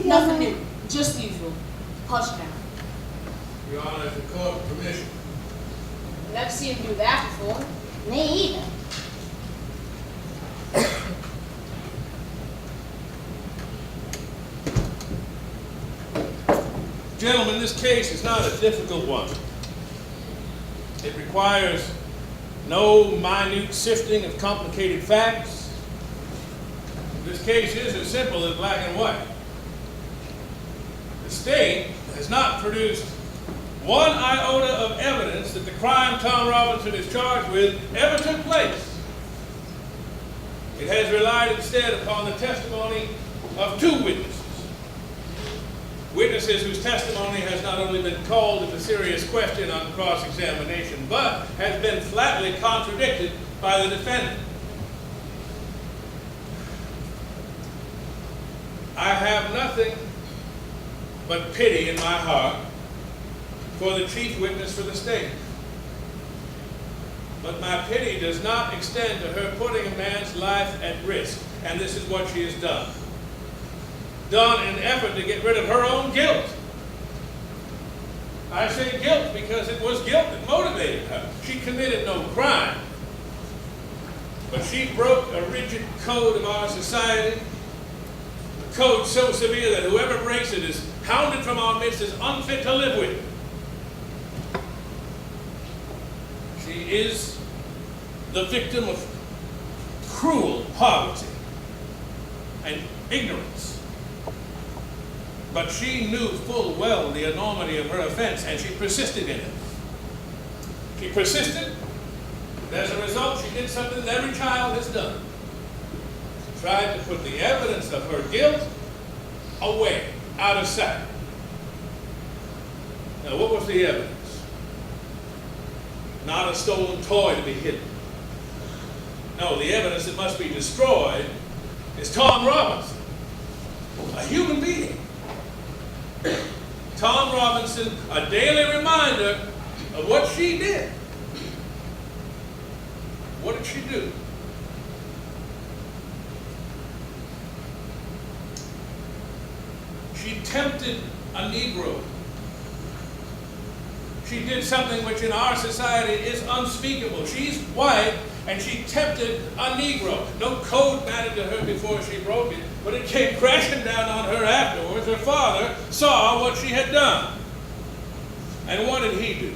Nothing new. Just the usual. Touchdown. Your Honor, if the court permission. Never seen him do that before. Me either. Gentlemen, this case is not a difficult one. It requires no minute sifting of complicated facts. This case is as simple as black and white. The state has not produced one iota of evidence that the crime Tom Robinson is charged with ever took place. It has relied instead upon the testimony of two witnesses. Witnesses whose testimony has not only been called into serious question on cross-examination, but has been flatly contradicted by the defendant. I have nothing but pity in my heart for the chief witness for the state. But my pity does not extend to her putting a man's life at risk, and this is what she has done. Done in an effort to get rid of her own guilt. I say guilt because it was guilt that motivated her. She committed no crime, but she broke a rigid code of our society, a code so severe that whoever breaks it is hounded from our midst as unfit to live with. She is the victim of cruel poverty and ignorance. But she knew full well the enormity of her offense, and she persisted in it. She persisted, and as a result, she did something that every child has done. She tried to put the evidence of her guilt away, out of sight. Now, what was the evidence? Not a stolen toy to be hidden. No, the evidence that must be destroyed is Tom Robinson, a human being. Tom Robinson, a daily reminder of what she did. What did she do? She tempted a Negro. She did something which in our society is unspeakable. She's white, and she tempted a Negro. No code mattered to her before she broke it, but it came crashing down on her afterwards. Her father saw what she had done. And what did he do?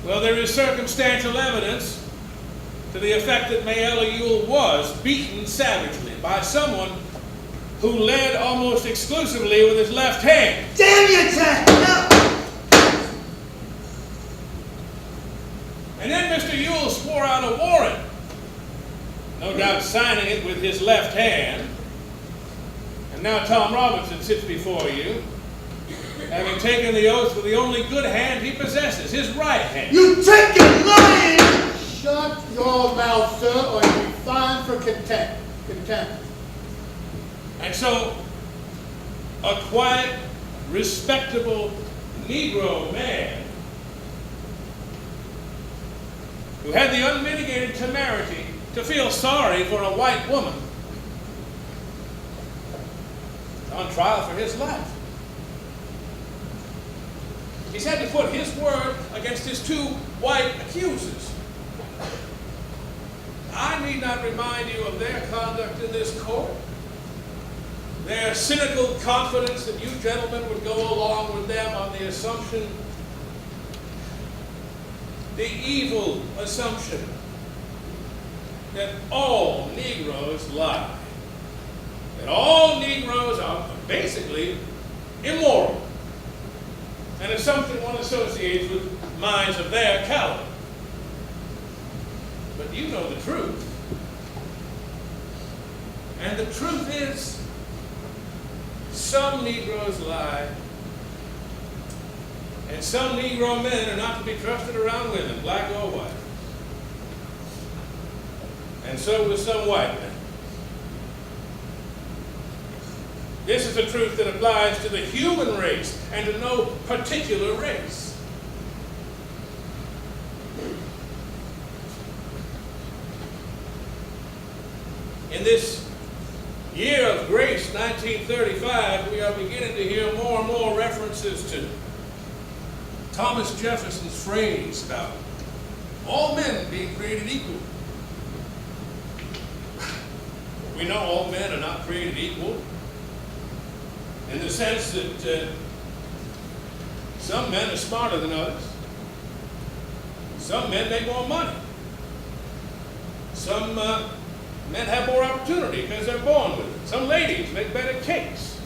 Well, there is circumstantial evidence to the effect that Mayella Ewell was beaten savagely by someone who led almost exclusively with his left hand. Damn you, Ted! No! And then Mr. Ewell swore out a warrant, no doubt signing it with his left hand. And now Tom Robinson sits before you, having taken the oath with the only good hand he possesses, his right hand. You take it lying! Shut your mouth, sir, or you'll be fined for contempt. Contempt. And so, a quiet, respectable Negro man who had the unmitigated temerity to feel sorry for a white woman on trial for his life. He's had to put his word against his two white accusers. I need not remind you of their conduct in this court, their cynical confidence that you gentlemen would go along with them on the assumption, the evil assumption, that all Negroes lie, that all Negroes are basically immoral, an assumption one associates with minds of their caliber. But you know the truth. And the truth is, some Negroes lie, and some Negro men are not to be trusted around women, black or white. And so with some white men. This is a truth that applies to the human race and to no particular race. In this year of grace, 1935, we are beginning to hear more and more references to Thomas Jefferson's phrase about all men being created equal. We know all men are not created equal in the sense that some men are smarter than others. Some men make more money. Some men have more opportunity because they're born with it. Some ladies make better cakes.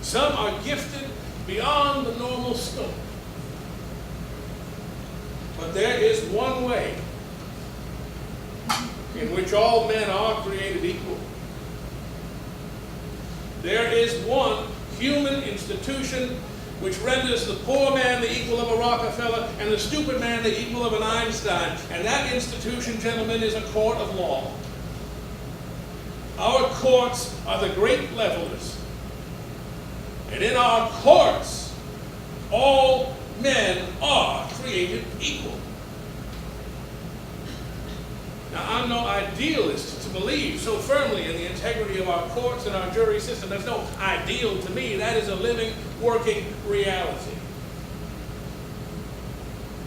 Some are gifted beyond the normal scope. But there is one way in which all men are created equal. There is one human institution which renders the poor man the equal of a Rockefeller and the stupid man the equal of an Einstein. And that institution, gentlemen, is a court of law. Our courts are the great levelers. And in our courts, all men are created equal. Now, I'm no idealist to believe so firmly in the integrity of our courts and our jury system. That's no ideal to me. That is a living, working reality.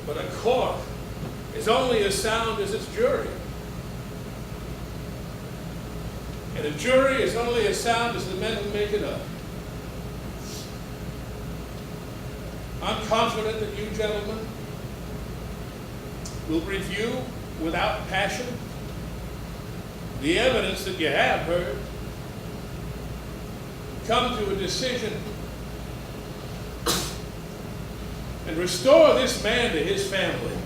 But a court is only as sound as its jury. And a jury is only as sound as the men who make it up. I'm confident that you gentlemen will review without passion the evidence that you have heard, come to a decision, and restore this man to his family.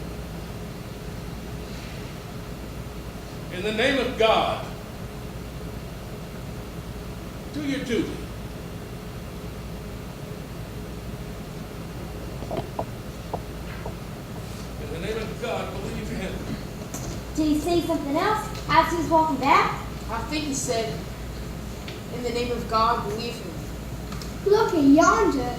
In the name of God, do your duty. In the name of God, believe him. Did he say something else as he was walking back? I think he said, in the name of God, believe him. Look at yonder.